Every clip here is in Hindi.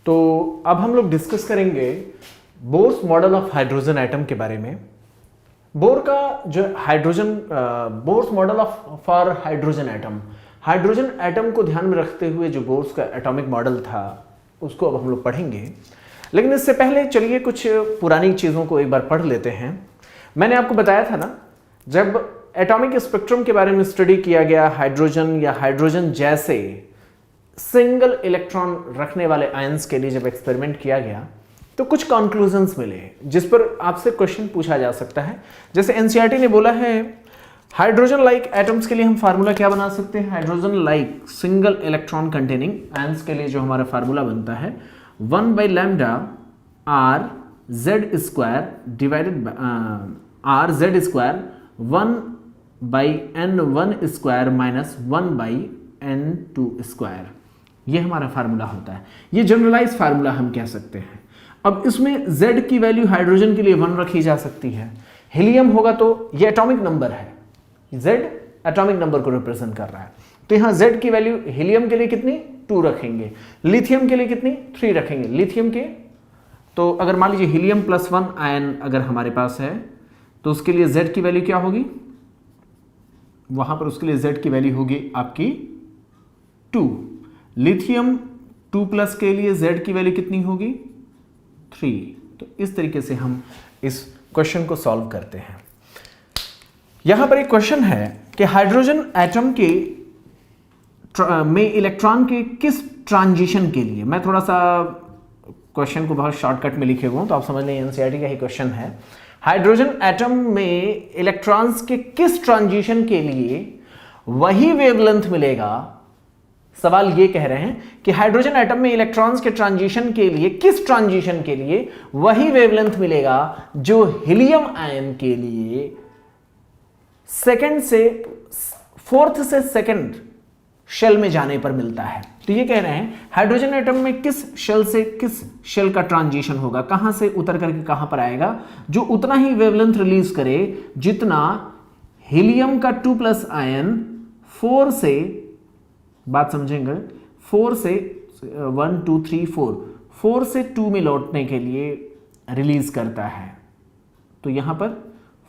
तो अब हम लोग डिस्कस करेंगे Bohr's model of hydrogen atom के बारे में। बोर का जो hydrogen Bohr's model of for hydrogen atom को ध्यान में रखते हुए जो बोर्स का एटॉमिक मॉडल था उसको अब हम लोग पढ़ेंगे। लेकिन इससे पहले चलिए कुछ पुरानी चीज़ों को एक बार पढ़ लेते हैं। मैंने आपको बताया था ना, जब एटॉमिक स्पेक्ट्रम के बारे में स्टडी किया गया, हाइड्रोजन या हाइड्रोजन जैसे सिंगल इलेक्ट्रॉन रखने वाले आयंस के लिए जब एक्सपेरिमेंट किया गया तो कुछ कंक्लूजन्स मिले जिस पर आपसे क्वेश्चन पूछा जा सकता है। जैसे एनसीईआरटी ने बोला है हाइड्रोजन लाइक एटम्स के लिए हम फार्मूला क्या बना सकते हैं। Hydrogen like single electron containing ions के लिए जो हमारा फार्मूला बनता है 1/λ r z square divided r z square 1/n1 square minus 1/n2 square, ये हमारा फार्मूला होता है। ये जनरलाइज फार्मूला हम कह सकते हैं। अब इसमें z की वैल्यू हाइड्रोजन के लिए 1 रखी जा सकती है, हीलियम होगा तो ये एटॉमिक नंबर है, z एटॉमिक नंबर को रिप्रेजेंट कर रहा है, तो यहां z की वैल्यू हीलियम के लिए कितनी 2 रखेंगे, लिथियम के लिए कितनी 3 रखेंगे। लिथियम के तो अगर मान लीजिए हीलियम +1 आयन अगर हमारे पास है तो उसके लिए z की वैल्यू क्या होगी, वहां पर उसके लिए z की वैल्यू होगी आपकी 2। लिथियम 2+ के लिए z की वैल्यू कितनी होगी 3। तो इस तरीके से हम इस क्वेश्चन को सॉल्व करते हैं। यहां पर एक क्वेश्चन है कि हाइड्रोजन एटम के में इलेक्ट्रॉन के किस ट्रांजिशन के लिए, मैं थोड़ा सा क्वेश्चन को बहुत शॉर्टकट में लिखे हुआ हूं तो आप समझ लें एनसीईआरटी का ही क्वेश्चन है। हाइड्रोजन एटम में इलेक्ट्रॉन्स के किस ट्रांजिशन के लिए वही वेवलेंथ मिलेगा। सवाल ये कह रहे हैं कि हाइड्रोजन एटम में इलेक्ट्रॉन्स के ट्रांजिशन के लिए किस ट्रांजिशन के लिए वही वेवलेंथ मिलेगा जो हीलियम आयन के लिए फोर्थ से सेकंड शेल में जाने पर मिलता है। तो ये कह रहे हैं हाइड्रोजन एटम में किस शेल से किस शेल का ट्रांजिशन होगा, कहां से उतर करके कहां पर आएगा, जो उतना ही वेवलेंथ रिलीज करे जितना हीलियम का 2+ आयन 4 से, बात समझेंगे, 4 से 1 2 3 4 से 2 में लौटने के लिए रिलीज करता है। तो यहां पर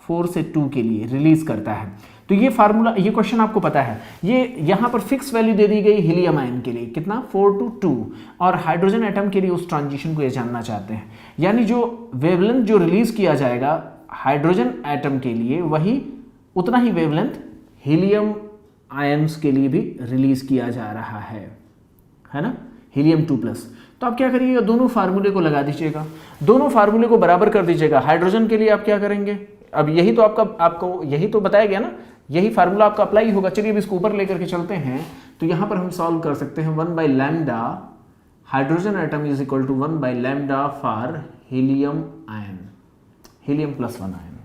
4 से 2 के लिए रिलीज करता है। तो ये फार्मूला, ये क्वेश्चन आपको पता है, ये यहां पर फिक्स वैल्यू दे दी गई हीलियम आयन के लिए कितना 4 to 2, और हाइड्रोजन एटम के लिए उस ट्रांजिशन को ये जानना चाहते हैं। यानी जो वेवलेंथ जो रिलीज किया जाएगा हाइड्रोजन एटम के लिए वही उतना ही वेवलेंथ हीलियम आयन्स के लिए भी रिलीज किया जा रहा है ना, हीलियम 2+। तो आप क्या करिएगा, दोनों फार्मूले को लगा दीजिएगा, दोनों फार्मूले को बराबर कर दीजिएगा। हाइड्रोजन के लिए आप क्या करेंगे, अब यही तो आपको यही तो बताया गया ना, यही फार्मूला आपका अप्लाई होगा। चलिए अब इसको ऊपर लेकर के चलते हैं। तो यहां पर हम सॉल्व कर सकते हैं 1/λ hydrogen atom is equal to 1/λ for helium ion, helium +1 ion,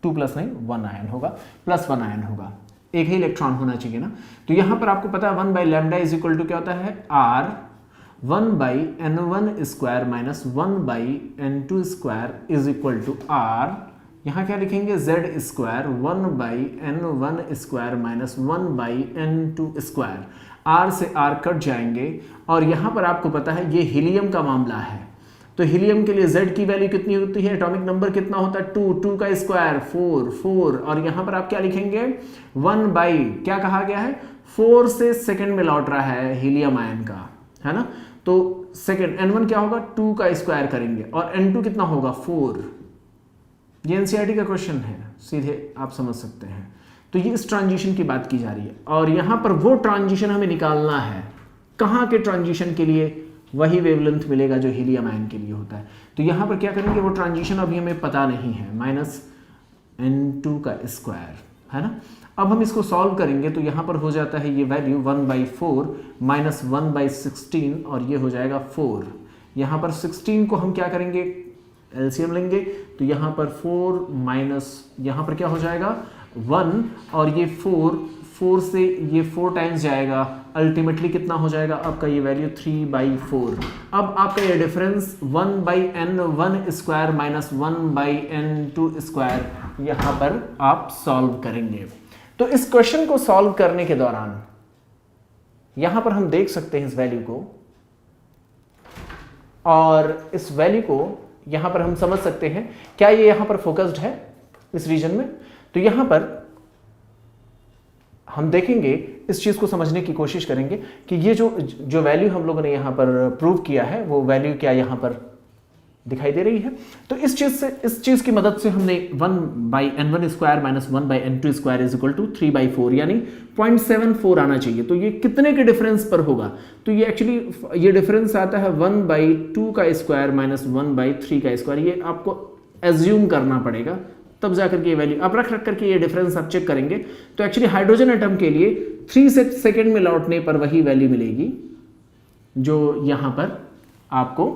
2+ नहीं 1 आयन होगा, +1 आयन होगा, एक ही इलेक्ट्रॉन होना चाहिए ना। तो यहां पर आपको पता है 1/λ इज इक्वल टू क्या होता है r 1/n1 square minus 1/n2 square is equal to r, यहां क्या लिखेंगे z square 1/n1 square minus 1/n2 square, r से r कट जाएंगे। और यहां पर आपको पता है ये हीलियम का मामला है, तो हीलियम के लिए z की वैल्यू कितनी होती है, एटॉमिक नंबर कितना होता है 2 का स्क्वायर 4, और यहां पर आप क्या लिखेंगे 1/ क्या कहा गया है 4 से सेकंड में लौट रहा है हीलियम आयन का, है ना। तो सेकंड n1 क्या होगा 2 का स्क्वायर करेंगे और n2 कितना होगा 4। ये एनसीईआरटी का क्वेश्चन है, सीधे आप समझ सकते हैं। तो ये इस ट्रांजिशन की बात की जा रही है और यहां पर वो ट्रांजिशन हमें निकालना है, कहां के ट्रांजिशन के लिए वही वेवलेंथ मिलेगा जो हीलियम आयन के लिए होता है। तो यहां पर क्या करेंगे, वो ट्रांजिशन अभी हमें पता नहीं है, -n2 का स्क्वायर, है ना। अब हम इसको सॉल्व करेंगे तो यहां पर हो जाता है ये वैल्यू 1/4 माइनस 1/16 और ये हो जाएगा 4। यहां पर 16 को हम क्या करेंगे एलसीएम लेंगे, तो यहां पर 4 माइनस यहां पर क्या हो जाएगा 1 और ये 4 से ये 4 टाइम्स जाएगा, अल्टीमेटली कितना हो जाएगा आपका ये वैल्यू 3/4। अब आपका ये difference 1/n1 square minus 1/n2 square यहां पर आप सॉल्व करेंगे। तो इस क्वेश्चन को सॉल्व करने के दौरान यहां पर हम देख सकते हैं इस वैल्यू को और इस वैल्यू को यहां पर हम समझ सकते हैं, क्या ये यहां पर फोकस्ड है इस रीजन में? तो यहां पर हम देखेंगे, इस चीज को समझने की कोशिश करेंगे कि ये जो वैल्यू हम लोगों ने यहां पर प्रूव किया है वो वैल्यू क्या यहां पर दिखाई दे रही है। तो इस चीज की मदद से हमने 1/n1² minus 1/n2² is equal to 3/4 यानी 0.74 आना चाहिए। तो ये कितने के डिफरेंस पर होगा? तो ये एक्चुअली ये डिफरेंस आता है 1/2² माइनस 1/3²। ये आपको एज्यूम करना पड़ेगा, तब जाकर के ये वैल्यू आप रख करके ये डिफरेंस आप चेक करेंगे। तो एक्चुअली हाइड्रोजन एटम के लिए 3 सेकेंड में लौटने पर वही वैल्यू मिलेगी जो यहां पर आपको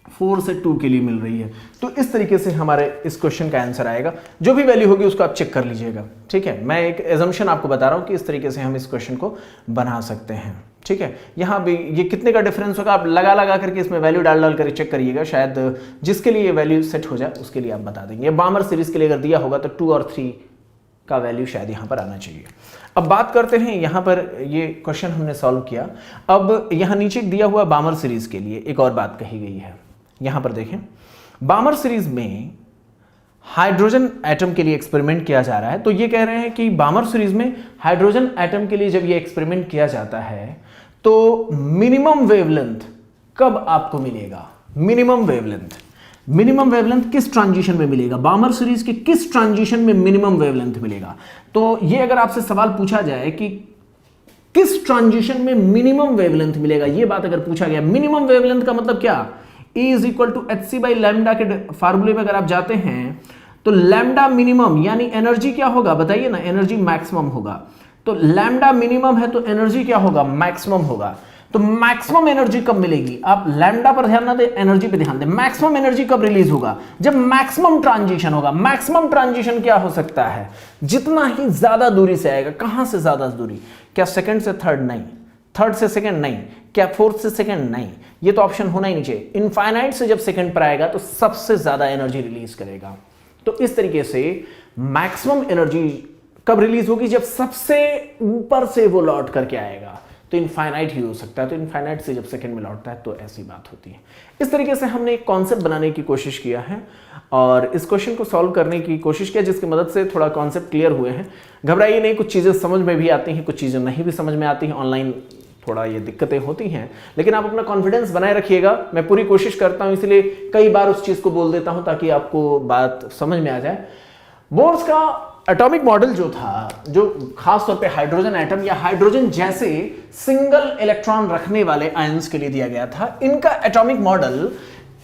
4 से 2 के लिए मिल रही है। तो इस तरीके से हमारे इस क्वेश्चन का आंसर आएगा। जो भी वैल्यू होगी उसको आप चेक कर लीजिएगा, ठीक है। मैं एक एजम्पशन आपको बता रहा हूं कि इस तरीके से हम इस क्वेश्चन को बना सकते हैं, ठीक है। यहां भी ये कितने का डिफरेंस होगा आप लगा करके इसमें वैल्यू डाल कर चेक करिएगा, शायद जिसके लिए ये वैल्यू सेट हो जाए उसके लिए आप बता देंगे। बामर सीरीज के लिए अगर दिया होगा तो 2 और 3 का वैल्यू शायद यहां पर आना चाहिए। अब बात करते हैं, यहां पर ये क्वेश्चन हमने सॉल्व किया। अब यहां नीचे दिया हुआ बामर सीरीज के लिए एक और बात कही गई है। यहां पर देखें, बामर सीरीज में हाइड्रोजन एटम के लिए एक्सपेरिमेंट किया जा रहा है। तो ये कह रहे हैं कि बामर सीरीज में हाइड्रोजन एटम के लिए जब ये एक्सपेरिमेंट किया जाता है तो मिनिमम वेवलेंथ कब आपको मिलेगा? मिनिमम वेवलेंथ किस ट्रांजिशन में मिलेगा? बामर सीरीज के किस ट्रांजिशन में मिनिमम वेवलेंथ मिलेगा? तो ये अगर आपसे सवाल पूछा जाए कि किस ट्रांजिशन में मिनिमम वेवलेंथ मिलेगा, ये बात अगर पूछा गया, मिनिमम वेवलेंथ का मतलब क्या? E is equal to hc/λ के फार्मूले में अगर आप जाते हैं तो लैम्डा मिनिमम यानी एनर्जी क्या होगा बताइए ना? एनर्जी मैक्सिमम होगा। तो लैम्डा मिनिमम है तो एनर्जी क्या होगा? मैक्सिमम होगा। तो मैक्सिमम एनर्जी कब मिलेगी? आप लैम्डा पर ध्यान ना दें, एनर्जी पे ध्यान दें। मैक्सिमम एनर्जी कब रिलीज होगा? जब मैक्सिमम ट्रांजिशन होगा। मैक्सिमम ट्रांजिशन क्या हो सकता है? जितना ही ज्यादा दूरी से आएगा। कहां से ज्यादा दूरी? क्या सेकंड से थर्ड? नहीं। थर्ड से सेकंड? नहीं। क्या फोर्थ से सेकंड? नहीं। ये तो ऑप्शन होना ही नहीं चाहिए। इनफाइनाइट से जब सेकंड पर आएगा तो सबसे ज्यादा एनर्जी रिलीज करेगा। तो इस तरीके से मैक्सिमम एनर्जी कब रिलीज होगी? जब सबसे ऊपर से वो लौट करके आएगा। तो इनफाइनाइट ही हो सकता है। तो इनफाइनाइट से जब सेकंड में लौटता है तो ऐसी बात होती है। इस तरीके से हमने एक कॉन्सेप्ट बनाने की कोशिश किया है और इस क्वेश्चन को सॉल्व करने की कोशिश किया, जिसकी मदद से थोड़ा कॉन्सेप्ट क्लियर हुए हैं। घबराइए नहीं, कुछ चीजें समझ में भी आती हैं, कुछ चीजें नहीं भी समझ में आती हैं। ऑनलाइन थोड़ा ये दिक्कतें होती हैं, लेकिन आप अपना कॉन्फिडेंस बनाए रखिएगा। मैं पूरी कोशिश करता हूं, इसलिए कई बार उस चीज को बोल देता हूं ताकि आपको बात समझ में आ जाए। बोर्स का एटॉमिक मॉडल जो था, जो खास तौर पे हाइड्रोजन एटम या हाइड्रोजन जैसे सिंगल इलेक्ट्रॉन रखने वाले आयंस के लिए दिया गया था, इनका एटॉमिक मॉडल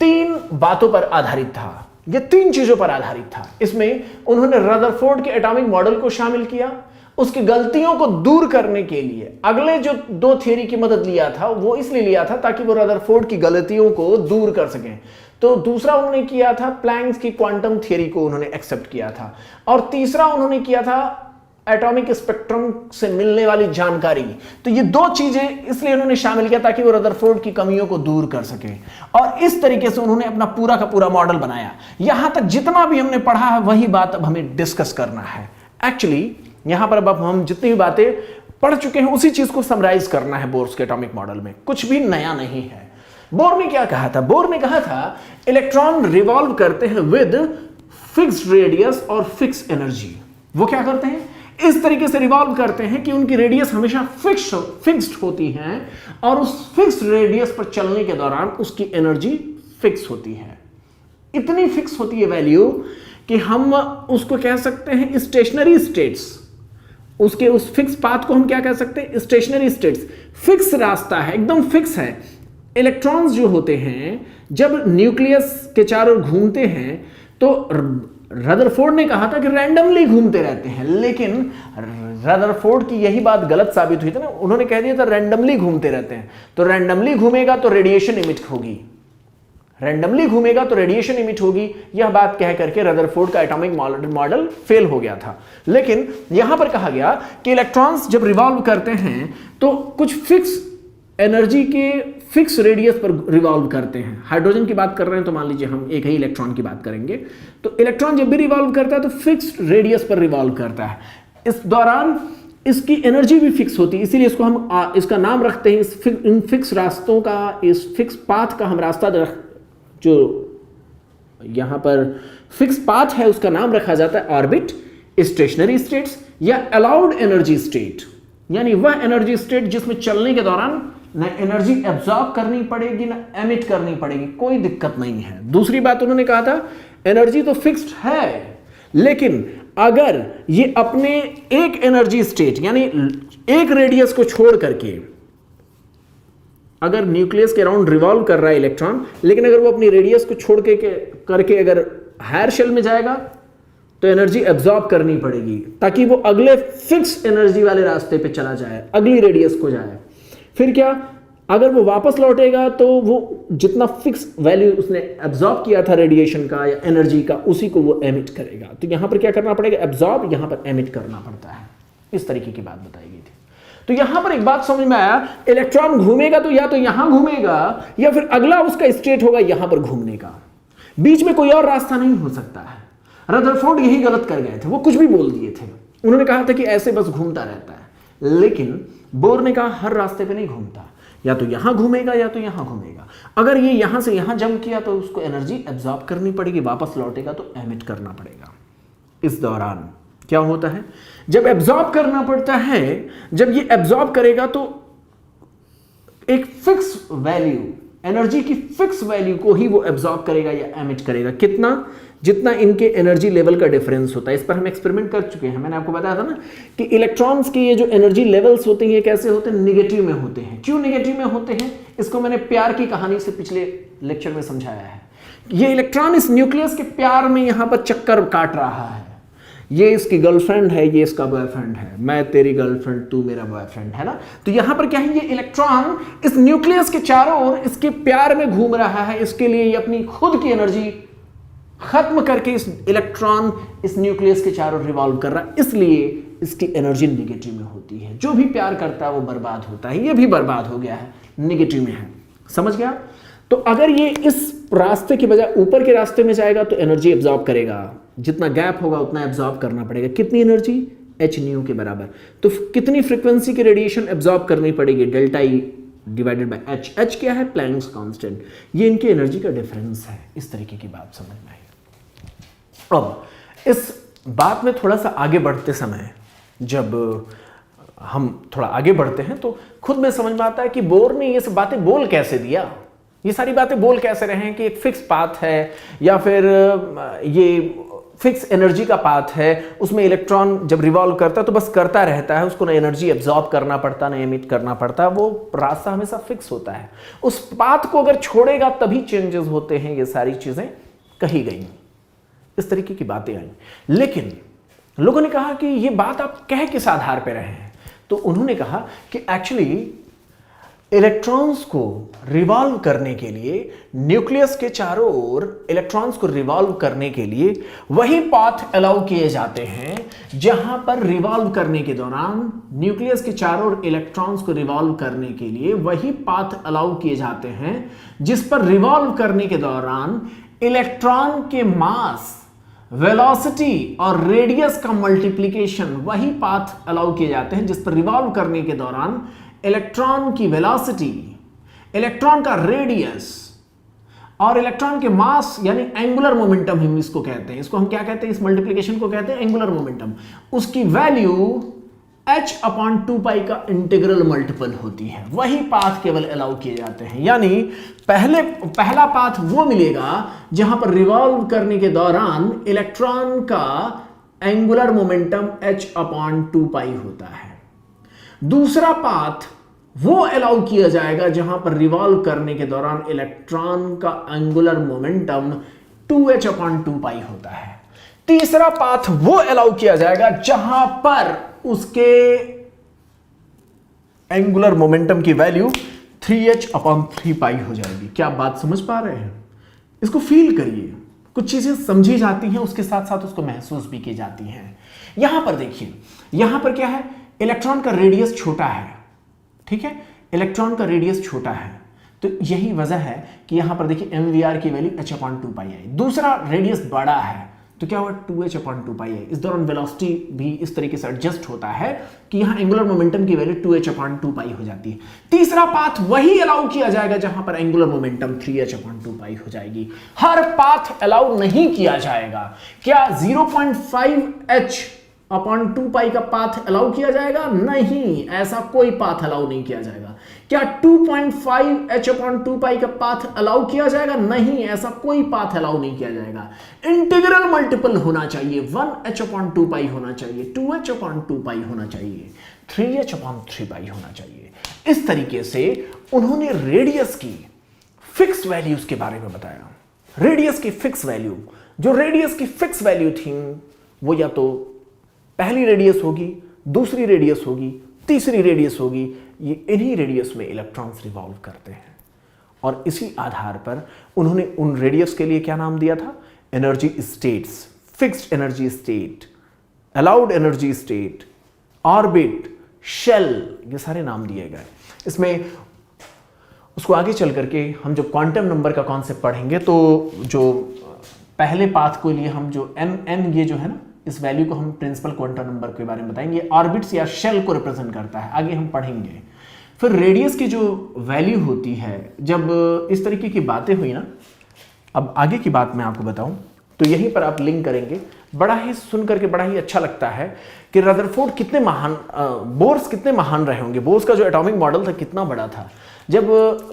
3 बातों पर आधारित था। ये 3 चीजों पर आधारित था। इसमें उन्होंने रदरफोर्ड के एटॉमिक मॉडल को शामिल किया, उसकी गलतियों को दूर करने के लिए अगले जो 2 थियरी की मदद लिया था वो इसलिए लिया था ताकि वो रदरफोर्ड की गलतियों को दूर कर सकें। तो दूसरा उन्होंने किया था प्लैंक्स की क्वांटम थियरी को उन्होंने एक्सेप्ट किया था, और तीसरा उन्होंने किया था एटॉमिक स्पेक्ट्रम से मिलने वाली जानकारी। तो ये 2 चीजें इसलिए उन्होंने शामिल किया ताकि वो रदरफोर्ड की कमियों को दूर कर सके, और इस तरीके से उन्होंने अपना पूरा का पूरा मॉडल बनाया। यहां तक जितना भी हमने पढ़ा है वही बात अब हमें डिस्कस करना है। एक्चुअली यहां पर अब हम जितनी भी बातें पढ़ चुके हैं उसी चीज को समराइज करना है। बोर्स के एटॉमिक मॉडल में कुछ भी नया नहीं है। बोर ने क्या कहा था? बोर ने कहा था इलेक्ट्रॉन रिवॉल्व करते हैं विद फिक्स्ड रेडियस और फिक्स एनर्जी। वो क्या करते हैं? इस तरीके से रिवॉल्व करते हैं कि उनकी रेडियस हमेशा फिक्स्ड होती है और उस फिक्स्ड रेडियस पर चलने के दौरान उसकी एनर्जी फिक्स होती है। इतनी फिक्स होती है वैल्यू कि हम उसको कह सकते हैं स्टेशनरी स्टेट्स। उसके उस फिक्स पाथ को हम क्या कह सकते हैं? Stationery states. फिक्स रास्ता है, एकदम फिक्स है। इलेक्ट्रॉन्स जो होते हैं जब न्यूक्लियस के चारों ओर घूमते हैं तो रदरफोर्ड ने कहा था कि रैंडमली घूमते रहते हैं, लेकिन रदरफोर्ड की यही बात गलत साबित हुई थी ना। उन्होंने कह दिया था रैंडमली घूमते रहते हैं। तो रैंडमली घूमेगा तो रेडिएशन इमिट होगी, रैंडमली घूमेगा तो रेडिएशन इमिट होगी। यह बात कह करके रदरफोर्ड का एटॉमिक मॉडल फेल हो गया था। लेकिन यहां पर कहा गया कि इलेक्ट्रॉन्स जब रिवॉल्व करते हैं तो कुछ फिक्स एनर्जी के फिक्स रेडियस पर रिवॉल्व करते हैं। हाइड्रोजन की बात कर रहे हैं तो मान लीजिए हम एक ही इलेक्ट्रॉन की बात करेंगे। तो इलेक्ट्रॉन जब भी रिवॉल्व करता है तो फिक्स रेडियस पर रिवॉल्व करता है। इस दौरान इसकी एनर्जी भी फिक्स होती है, इसीलिए इसको हम इसका नाम रखते हैं, इन फिक्स रास्तों का, इस फिक्स पाथ का हम रास्ता जो यहां पर फिक्स पाथ है उसका नाम रखा जाता है ऑर्बिट, स्टेशनरी स्टेट्स या अलाउड एनर्जी स्टेट, यानी वह एनर्जी स्टेट जिसमें चलने के दौरान न एनर्जी एब्जॉर्ब करनी पड़ेगी ना एमिट करनी पड़ेगी, कोई दिक्कत नहीं है। दूसरी बात उन्होंने कहा था एनर्जी तो फिक्स्ड है, लेकिन अगर ये अपने एक एनर्जी स्टेट यानी एक रेडियस को छोड़ करके, अगर न्यूक्लियस के अराउंड रिवॉल्व कर रहा है इलेक्ट्रॉन, लेकिन अगर वो अपनी रेडियस को छोड़ करके अगर हायर शेल में जाएगा तो एनर्जी एब्जॉर्ब करनी पड़ेगी ताकि वो अगले फिक्स एनर्जी वाले रास्ते पे चला जाए, अगली रेडियस को जाए। फिर क्या, अगर वो वापस लौटेगा तो वो जितना फिक्स वैल्यू उसने एब्जॉर्ब किया था रेडिएशन का या एनर्जी का, उसी को वो एमिट करेगा। तो यहां पर क्या करना पड़ेगा, एब्जॉर्ब, यहां पर एमिट करना पड़ता है। इस तरीके की बात बताई गई थी। तो यहां पर एक बात समझ में आया, इलेक्ट्रॉन घूमेगा तो या तो यहां घूमेगा या फिर अगला उसका स्टेट होगा यहां पर घूमने का, बीच में कोई और रास्ता नहीं हो सकता है। रदरफोर्ड यही गलत कर गए थे, वो कुछ भी बोल दिए थे। उन्होंने कहा था कि ऐसे बस घूमता रहता है, लेकिन बोर ने कहा हर रास्ते पे नहीं घूमता, या तो यहां घूमेगा या तो यहां घूमेगा। अगर ये यहां से यहां जंप किया तो उसको एनर्जी एब्जॉर्ब करनी पड़ेगी, वापस लौटेगा तो एमिट करना पड़ेगा। इस दौरान क्या होता है, जब एब्जॉर्ब करना पड़ता है, जब ये एब्जॉर्ब करेगा तो एक फिक्स वैल्यू, एनर्जी की फिक्स वैल्यू को ही वो एब्जॉर्ब करेगा या एमिट करेगा। कितना, जितना इनके एनर्जी लेवल का डिफरेंस होता है। इस पर हम एक्सपेरिमेंट कर चुके हैं, मैंने आपको बताया था ना कि इलेक्ट्रॉन्स के ये जो एनर्जी लेवल्स होते हैं ये कैसे होते हैं, निगेटिव में होते हैं। क्यों निगेटिव में होते हैं, इसको मैंने प्यार की कहानी से पिछले लेक्चर में समझाया है। ये इलेक्ट्रॉन इस न्यूक्लियस के प्यार में यहां पर चक्कर काट रहा है, ये इसकी गर्लफ्रेंड है, ये इसका बॉयफ्रेंड है, मैं तेरी गर्लफ्रेंड तू मेरा बॉयफ्रेंड, है ना। तो यहां पर क्या है, ये इलेक्ट्रॉन इस न्यूक्लियस के चारों ओर इसके प्यार में घूम रहा है। इसके लिए ये अपनी खुद की एनर्जी खत्म करके इस इलेक्ट्रॉन इस न्यूक्लियस के चारों रिवॉल्व कर रहा है, इसलिए इसकी एनर्जी निगेटिव में होती है। जो भी प्यार करता है वो बर्बाद होता है, ये भी बर्बाद हो गया है, निगेटिव में है। समझ गया। तो अगर ये इस रास्ते के बजाय ऊपर के रास्ते में जाएगा तो एनर्जी एब्जॉर्ब करेगा, जितना गैप होगा उतना एब्जॉर्ब करना पड़ेगा। कितनी एनर्जी, एच न्यू के बराबर। तो कितनी फ्रीक्वेंसी की रेडिएशन एब्जॉर्ब करनी पड़ेगी, delta E divided by H. H क्या है, प्लैंक्स कांस्टेंट। ये इनकी एनर्जी का डिफरेंस है। इस तरीके की बात समझ में आई। अब इस बात में थोड़ा सा आगे बढ़ते समय, जब हम थोड़ा आगे बढ़ते हैं तो खुद में समझ में आता है कि बोर ने ये सब बातें बोल कैसे दिया, ये सारी बातें बोल कैसे रहे हैं कि एक फिक्स पाथ है या फिर ये फिक्स एनर्जी का पाथ है, उसमें इलेक्ट्रॉन जब रिवॉल्व करता है तो बस करता रहता है, उसको ना एनर्जी एब्जॉर्ब करना पड़ता ना एमिट करना पड़ता, वो रास्ता हमेशा फिक्स होता है। उस पाथ को अगर छोड़ेगा तभी चेंजेस होते हैं, ये सारी चीजें कही गई, इस तरीके की बातें आई। लेकिन लोगों ने कहा कि ये बात आप कह किस आधार पर रहे हैं, तो उन्होंने कहा कि एक्चुअली इलेक्ट्रॉन्स को रिवॉल्व करने के लिए, न्यूक्लियस के चारों ओर इलेक्ट्रॉन्स को रिवॉल्व करने के लिए वही पाथ अलाउ किए जाते हैं जहां पर रिवॉल्व करने के दौरान, न्यूक्लियस के चारों ओर इलेक्ट्रॉन्स को रिवॉल्व करने के लिए वही पाथ अलाउ किए जाते हैं जिस पर रिवॉल्व करने के दौरान इलेक्ट्रॉन के मास, वेलोसिटी और रेडियस का मल्टीप्लिकेशन, वही पाथ अलाउ किए जाते हैं जिस पर रिवॉल्व करने के दौरान इलेक्ट्रॉन की वेलोसिटी, इलेक्ट्रॉन का रेडियस और इलेक्ट्रॉन के मास यानी एंगुलर मोमेंटम हम इसको कहते हैं, इसको हम क्या कहते हैं, इस मल्टीप्लिकेशन को कहते हैं एंगुलर मोमेंटम, उसकी वैल्यू h/2π का इंटीग्रल मल्टीपल होती है। वही पाथ केवल अलाउ किए जाते हैं, यानी पहला पाथ वो मिलेगा जहां पर रिवॉल्व करने के दौरान इलेक्ट्रॉन का एंगुलर मोमेंटम h/2π होता है। दूसरा पाथ वो अलाउ किया जाएगा जहां पर रिवॉल्व करने के दौरान इलेक्ट्रॉन का एंगुलर मोमेंटम 2h/2π होता है। तीसरा पाथ वो अलाउ किया जाएगा जहां पर उसके एंगुलर मोमेंटम की वैल्यू 3h/3π हो जाएगी। क्या आप बात समझ पा रहे हैं? इसको फील करिए, कुछ चीजें समझी जाती हैं, उसके साथ साथ उसको महसूस भी की जाती हैं। यहां पर देखिए, यहां पर क्या है, इलेक्ट्रॉन का रेडियस छोटा है, ठीक है, इलेक्ट्रॉन का रेडियस छोटा है, तो यही वजह है कि यहां पर देखिए mvr की वैल्यू h/2π आई। दूसरा रेडियस बड़ा है तो क्या हुआ 2h/2πi है। इस दौरान वेलोसिटी भी इस तरीके से एडजस्ट होता है कि यहां एंगुलर मोमेंटम की वैल्यू 2h/2πi हो जाती है। तीसरा पाथ वही अलाउ किया जाएगा जहां पर एंगुलर मोमेंटम 3h/2πi हो जाएगी। हर पाथ अलाउ नहीं किया जाएगा। क्या 0.5h/2πi का पाथ अलाउ किया जाएगा? नहीं, ऐसा कोई पाथ अलाउ नहीं किया जाएगा। क्या 2.5h/2πi का पाथ अलाउ किया जाएगा? नहीं, ऐसा कोई पाथ अलाउ नहीं किया जाएगा। इंटीग्रल मल्टीपल होना चाहिए, 1h/2πi होना चाहिए, 2h/2πi होना चाहिए, 3h/3πi होना चाहिए। इस तरीके से उन्होंने रेडियस की फिक्स वैल्यूज के बारे में बताया। रेडियस की फिक्स वैल्यू, जो रेडियस की फिक्स वैल्यू थी वो या तो पहली रेडियस होगी, दूसरी रेडियस होगी, तीसरी रेडियस होगी। ये इन्हीं रेडियस में इलेक्ट्रॉन्स रिवॉल्व करते हैं और इसी आधार पर उन्होंने उन रेडियस के लिए क्या नाम दिया था? Energy states, fixed energy state, allowed energy state, orbit, shell, ये सारे नाम दिए गए। इसमें उसको आगे चल करके हम जो क्वांटम नंबर का कॉन्सेप्ट पढ़ेंगे तो जो पहले पाथ के लिए हम जो n ये जो है ना, इस वैल्यू को हम प्रिंसिपल क्वांटम नंबर के बारे में बताएंगे। ऑर्बिट्स या शेल को रिप्रेजेंट करता है, आगे हम पढ़ेंगे। फिर रेडियस की जो वैल्यू होती है, जब इस तरीके की बातें हुई ना, अब आगे की बात मैं आपको बताऊं तो यहीं पर आप लिंक करेंगे। बड़ा ही सुन करके बड़ा ही अच्छा लगता है कि रदरफोर्ड कितने महान, बोर्स कितने महान रहे होंगे। बोर्स का जो एटॉमिक मॉडल था कितना बड़ा था। जब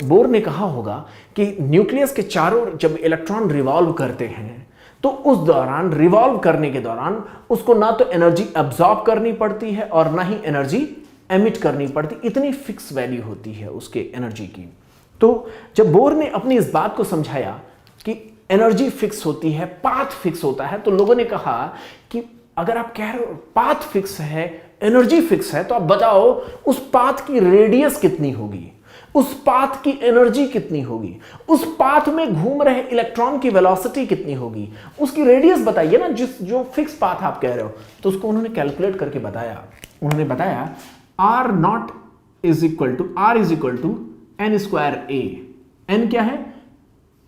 बोर ने कहा होगा कि न्यूक्लियस के चारों जब इलेक्ट्रॉन रिवॉल्व करते हैं तो उस दौरान, रिवॉल्व करने के दौरान उसको ना तो एनर्जी अब्सॉर्ब करनी पड़ती है और ना ही एनर्जी एमिट करनी पड़ती। इतनी फिक्स वैल्यू होती है उसके एनर्जी की। तो जब बोर ने अपनी इस बात को समझाया कि एनर्जी फिक्स होती है, पाथ फिक्स होता है, तो लोगों ने कहा कि अगर आप कह रहे हो पाथ फिक्स है, एनर्जी फिक्स है, तो आप बताओ उस पाथ की रेडियस कितनी होगी, उस पाथ की एनर्जी कितनी होगी, उस पाथ में घूम रहे इलेक्ट्रॉन की वेलोसिटी कितनी होगी, उसकी रेडियस बताइए ना, जो फिक्स पाथ आप कह रहे हो। तो उसको उन्होंने कैलकुलेट करके बताया। उन्होंने बताया r0 is equal to n²a। n क्या है?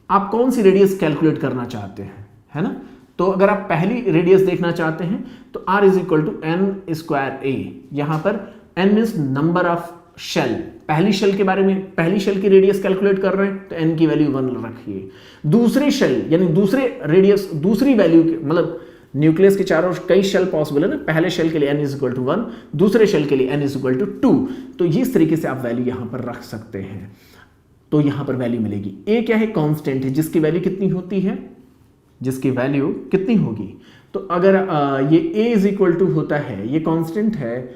आप कौन सी रेडियस कैलकुलेट करना चाहते हैं, है ना? तो अगर आप पहली रेडियस देखना चाहते हैं तो r is equal to n²a। यहां पर n means number of shell. पहली शेल के बारे में, पहली शेल की रेडियस कैलकुलेट कर रहे हैं तो n की वैल्यू 1 रखिए। दूसरी शेल यानी दूसरे रेडियस, दूसरी वैल्यू के मतलब न्यूक्लियस के चारों कई शेल पॉसिबल है ना। पहले शेल के लिए n इज इक्वल टू 1, दूसरे शेल के लिए n इज इक्वल टू 2। तो इस तरीके से आप वैल्यू यहां पर रख सकते हैं। तो यहां पर वैल्यू मिलेगी। a क्या है? कांस्टेंट है, जिसकी वैल्यू कितनी होती है, जिसकी वैल्यू कितनी होगी। तो अगर ये a इज इक्वल टू होता है, ये कांस्टेंट है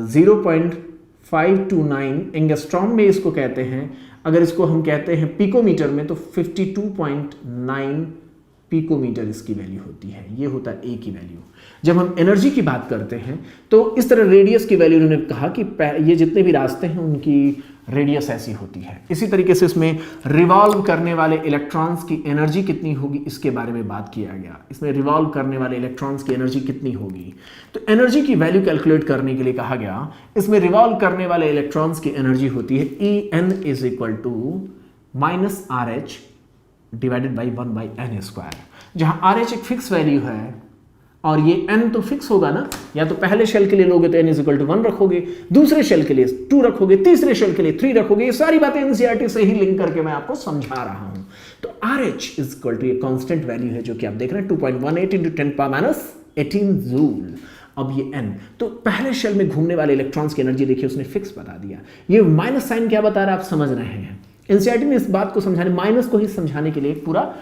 0.529 एंगस्ट्रॉम में इसको कहते हैं। अगर इसको हम कहते हैं पिकोमीटर में तो 52.9 पिकोमीटर इसकी वैल्यू होती है। ये होता है ए की वैल्यू। जब हम एनर्जी की बात करते हैं तो इस तरह रेडियस की वैल्यू उन्होंने कहा कि ये जितने भी रास्ते हैं उनकी रेडियस ऐसी होती है। इसी तरीके से इसमें रिवॉल्व करने वाले इलेक्ट्रॉन्स की एनर्जी कितनी होगी इसके बारे में बात किया गया। इसमें रिवॉल्व करने वाले इलेक्ट्रॉन्स की एनर्जी कितनी होगी, तो एनर्जी की वैल्यू कैलकुलेट करने के लिए कहा गया इसमें रिवॉल्व करने वाले इलेक्ट्रॉन्स की एनर्जी होती है En is equal to -RH divided by 1/n², जहां RH एक फिक्स वैल्यू है और ये n तो फिक्स होगा ना। या तो पहले शेल के लिए लोगे तो n इज इक्वल टू 1 रखोगे, दूसरे शेल के लिए 2 रखोगे, तीसरे शेल के लिए 3 रखोगे। ये सारी बातें एनसीईआरटी से ही लिंक करके मैं आपको समझा रहा हूं। तो RH इज इक्वल टू ये कांस्टेंट वैल्यू है जो कि आप देख रहे हैं 2.18 × 10⁻18 जूल। अब ये n, तो पहले शेल में घूमने वाले इलेक्ट्रॉन्स की एनर्जी देखिए उसने फिक्स बता दिया। ये माइनस साइन क्या बता रहा है आप समझ रहे हैं। एनसीईआरटी ने इस बात को समझाने, माइनस को ही समझाने के लिए एक पूरा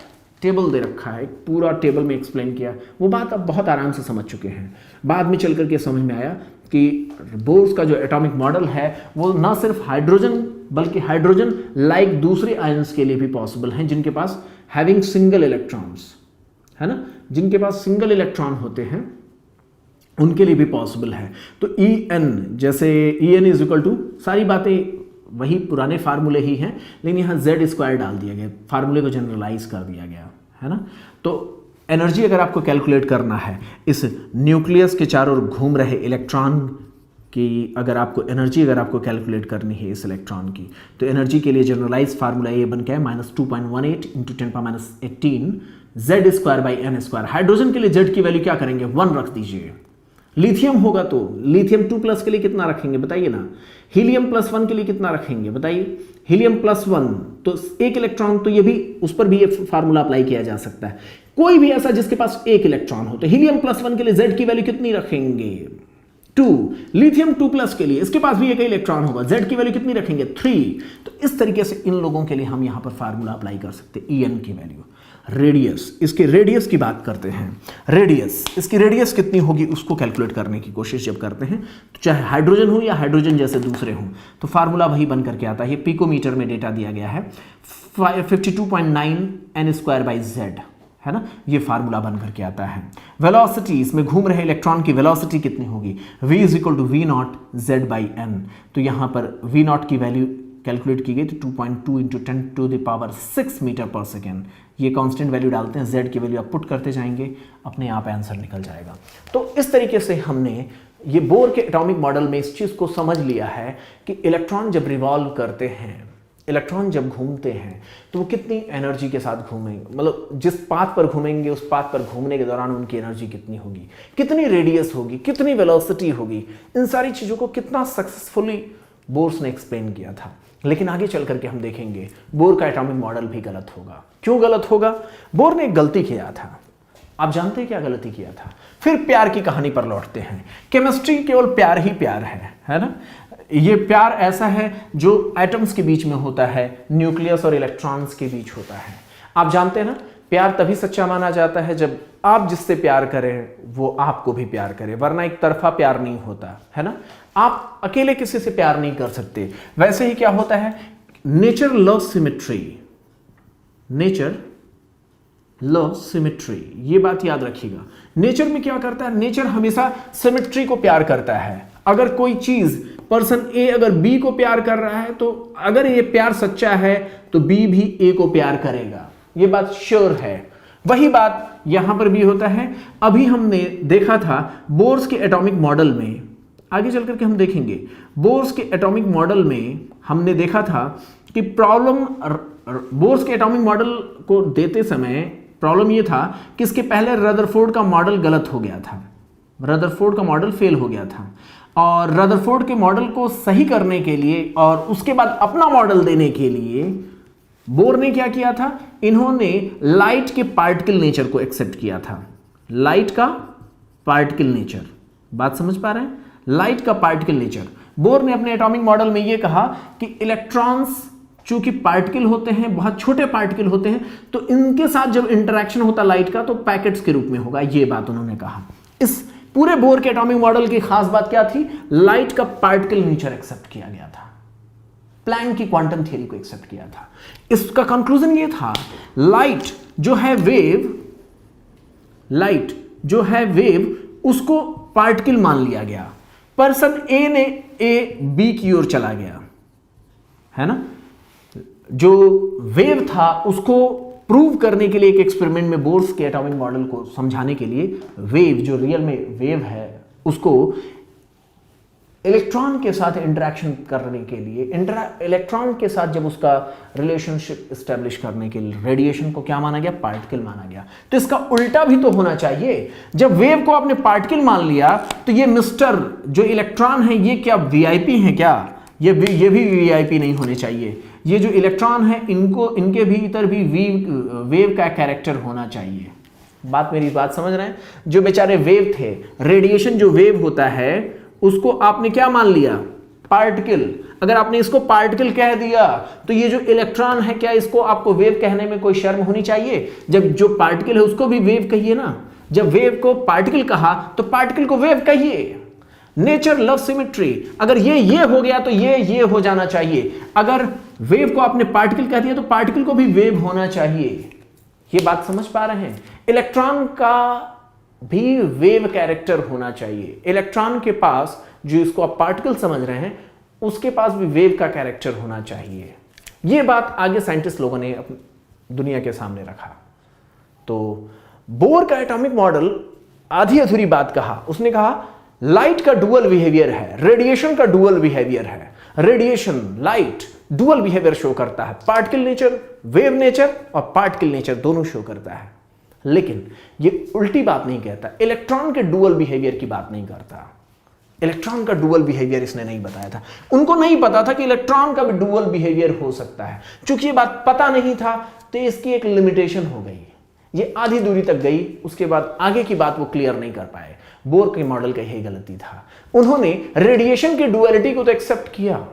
टेबल दे रखा है, पूरा टेबल में एक्सप्लेन किया। वो बात आप बहुत आराम से समझ चुके हैं। बाद में चल करके समझ में आया कि बोर्स का जो एटॉमिक मॉडल है वो ना सिर्फ हाइड्रोजन बल्कि हाइड्रोजन लाइक दूसरे आयंस के लिए भी पॉसिबल हैं जिनके पास हैविंग सिंगल इलेक्ट्रॉन्स, है ना, जिनके पास सिंगल इलेक्ट्रॉन होते हैं उनके लिए भी पॉसिबल है। तो En, जैसे En इज इक्वल टू, सारी बातें वही पुराने फार्मूले ही हैं लेकिन यहाँ Z² डाल दिया गया, फार्मूले को जनरलाइज कर दिया गया, है ना। तो एनर्जी अगर आपको कैलकुलेट करना है इस न्यूक्लियस के चारों ओर घूम रहे इलेक्ट्रॉन की, अगर आपको कैलकुलेट करनी है इस इलेक्ट्रॉन की, तो एनर्जी के लिए जनरलाइज फार्मूला ये बन के है -2.18 × 10⁻18 Z²/n²। हाइड्रोजन के लिए Z की वैल्यू क्या करेंगे, 1 रख दीजिए। लिथियम होगा तो लिथियम 2+ के लिए कितना रखेंगे बताइए ना। हीलियम +1 के लिए कितना रखेंगे बताइए। हीलियम +1 तो 1 इलेक्ट्रॉन, तो ये भी उस पर भी ये फार्मूला अप्लाई किया जा सकता है। कोई भी ऐसा जिसके पास 1 इलेक्ट्रॉन हो, तो हीलियम +1 के लिए Z की वैल्यू कितनी रखेंगे, 2। लिथियम 2+ के लिए इसके पास भी 1 इलेक्ट्रॉन होगा, Z की वैल्यू कितनी रखेंगे, 3। तो इस तरीके से इन लोगों के लिए हम यहां पर फार्मूला अप्लाई कर सकते हैं, En की वैल्यू। रेडियस, इसके रेडियस की बात करते हैं। रेडियस, इसकी रेडियस कितनी होगी उसको कैलकुलेट करने की कोशिश जब करते हैं, तो चाहे हाइड्रोजन हो या हाइड्रोजन जैसे दूसरे हों, तो फार्मूला वही बन करके आता है। ये पिकोमीटर में डेटा दिया गया है, 52.9 n²/z है ना, ये फार्मूला बन करके आता है। वेलोसिटी, इसमें घूम रहे इलेक्ट्रॉन की वेलोसिटी कितनी होगी, v = v0 z/n। तो यहां पर v0 की वैल्यू कैलकुलेट की गई तो 2.2 × 10⁶ मीटर पर सेकेंड। ये कांस्टेंट वैल्यू डालते हैं, z की वैल्यू आप पुट करते जाएंगे, अपने आप आंसर निकल जाएगा। तो इस तरीके से हमने ये बोर के एटॉमिक मॉडल में इस चीज़ को समझ लिया है कि इलेक्ट्रॉन जब रिवॉल्व करते हैं, इलेक्ट्रॉन जब घूमते हैं, तो वो कितनी एनर्जी के साथ घूमेंगे, मतलब जिस पाथ पर घूमेंगे उस पाथ पर घूमने के दौरान उनकी एनर्जी कितनी होगी, कितनी रेडियस होगी, कितनी वेलोसिटी होगी, इन सारी चीज़ों को कितना सक्सेसफुली बोर्स ने एक्सप्लेन किया था। लेकिन आगे चल करके हम देखेंगे बोर का एटॉमिक मॉडल भी गलत होगा। क्यों गलत होगा? बोर ने एक गलती किया था। आप जानते हैं क्या गलती किया था? फिर प्यार की कहानी पर लौटते हैं। केमिस्ट्री केवल प्यार ही प्यार है ना। ये प्यार ऐसा है जो एटम्स के बीच में होता है, न्यूक्लियस और इलेक्ट्रॉन्स के बीच होता है। आप जानते हैं ना, प्यार तभी सच्चा माना जाता है जब आप जिससे प्यार करें वो आपको भी प्यार करे, वरना एक तरफा प्यार नहीं होता है ना। आप अकेले किसी से प्यार नहीं कर सकते। वैसे ही क्या होता है, nature love symmetry, nature love symmetry, ये बात याद रखिएगा। नेचर में क्या करता है, नेचर हमेशा सिमेट्री को प्यार करता है। अगर कोई चीज, पर्सन ए अगर बी को प्यार कर रहा है, तो अगर ये प्यार सच्चा है तो बी भी ए को प्यार करेगा, ये बात श्योर है। वही बात यहां पर भी होता है। अभी हमने देखा था बोर्स के एटॉमिक मॉडल में, आगे चल करके हम देखेंगे, बोर्स के एटॉमिक मॉडल में हमने देखा था कि प्रॉब्लम, बोर्स के एटॉमिक मॉडल को देते समय प्रॉब्लम यह था कि इसके पहले रदरफोर्ड का मॉडल गलत हो गया था, रदरफोर्ड का मॉडल फेल हो गया था। और रदरफोर्ड के मॉडल को सही करने के लिए और उसके बाद अपना मॉडल देने के लिए बोर ने क्या किया था, इन्होंने लाइट के पार्टिकल नेचर को एक्सेप्ट किया था। लाइट का पार्टिकल नेचर, बात समझ पा रहे हैं? लाइट का पार्टिकल नेचर। बोर ने अपने एटॉमिक मॉडल में यह कहा कि इलेक्ट्रॉन्स चूंकि पार्टिकल होते हैं, बहुत छोटे पार्टिकल होते हैं, तो इनके साथ जब इंटरेक्शन होता लाइट का तो पैकेट्स के रूप में होगा, यह बात उन्होंने कहा। इस पूरे बोर के एटॉमिक मॉडल की खास बात क्या थी, लाइट का पार्टिकल नेचर एक्सेप्ट किया गया था, प्लैंक की क्वांटम थ्योरी को एक्सेप्ट किया था। इसका कंक्लूजन ये था, लाइट जो है वेव, लाइट जो है वेव, उसको पार्टिकल मान लिया गया। पर्सन ए ने ए बी की ओर चला गया, है ना। जो वेव था उसको प्रूव करने के लिए एक एक्सपेरिमेंट में बोर्स के एटॉमिक मॉडल को समझाने के लिए वेव, जो रियल में वेव है, उसको इलेक्ट्रॉन के साथ इंटरेक्शन करने के लिए, इलेक्ट्रॉन के साथ जब उसका रिलेशनशिप एस्टेब्लिश करने के लिए रेडिएशन को क्या माना गया, पार्टिकल माना गया। तो इसका उल्टा भी तो होना चाहिए। जब वेव को आपने पार्टिकल मान लिया तो ये मिस्टर जो इलेक्ट्रॉन है, ये क्या वीआईपी है क्या? ये भी वीआईपी नहीं होने चाहिए। ये जो इलेक्ट्रॉन है, इनको, इनके भीतर भी वेव का कैरेक्टर होना चाहिए। मेरी बात समझ रहे हैं? जो बेचारे वेव थे, रेडिएशन जो वेव होता है उसको आपने क्या मान लिया, पार्टिकल। अगर आपने इसको पार्टिकल कह दिया तो ये जो इलेक्ट्रॉन है, क्या इसको आपको वेव कहने में कोई शर्म होनी चाहिए? जब जो पार्टिकल है उसको भी वेव कहिए ना। जब वेव को पार्टिकल कहा तो पार्टिकल को वेव कहिए। नेचर लव सिमेट्री, अगर ये हो गया तो ये हो जाना चाहिए। अगर वेव को आपने पार्टिकल कह दिया तो पार्टिकल को भी वेव होना चाहिए। ये बात समझ पा रहे हैं? इलेक्ट्रॉन का भी वेव कैरेक्टर होना चाहिए। इलेक्ट्रॉन के पास, जो इसको आप पार्टिकल समझ रहे हैं, उसके पास भी वेव का कैरेक्टर होना चाहिए। यह बात आगे साइंटिस्ट लोगों ने दुनिया के सामने रखा। तो बोर का एटॉमिक मॉडल आधी अधूरी बात कहा। उसने कहा लाइट का डुअल बिहेवियर है, रेडिएशन का डुअल बिहेवियर है। Radiation, light dual behaviour show करता है। पार्टिकल नेचर, वेव नेचर और पार्टिकल नेचर दोनों शो करता है। लेकिन ये उल्टी बात नहीं कहता, इलेक्ट्रॉन के डुअल बिहेवियर की बात नहीं करता। इलेक्ट्रॉन का डुअल बिहेवियर इसने नहीं बताया था। उनको नहीं पता था कि इलेक्ट्रॉन का भी डुअल बिहेवियर हो सकता है। चूंकि ये बात पता नहीं था तो इसकी एक लिमिटेशन हो गई, ये आधी दूरी तक गई, उसके बाद आगे की बात वो क्लियर नहीं कर पाए। बोर के मॉडल का यही गलती था। उन्होंने रेडिएशन की डुअलिटी को तो एक्सेप्ट किया,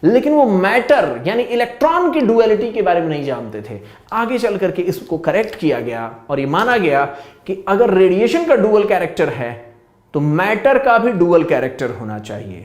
लेकिन वो मैटर यानी इलेक्ट्रॉन की डुअलिटी के बारे में नहीं जानते थे। आगे चल करके इसको करेक्ट किया गया और ये माना गया कि अगर रेडिएशन का डुअल कैरेक्टर है तो मैटर का भी डुअल कैरेक्टर होना चाहिए।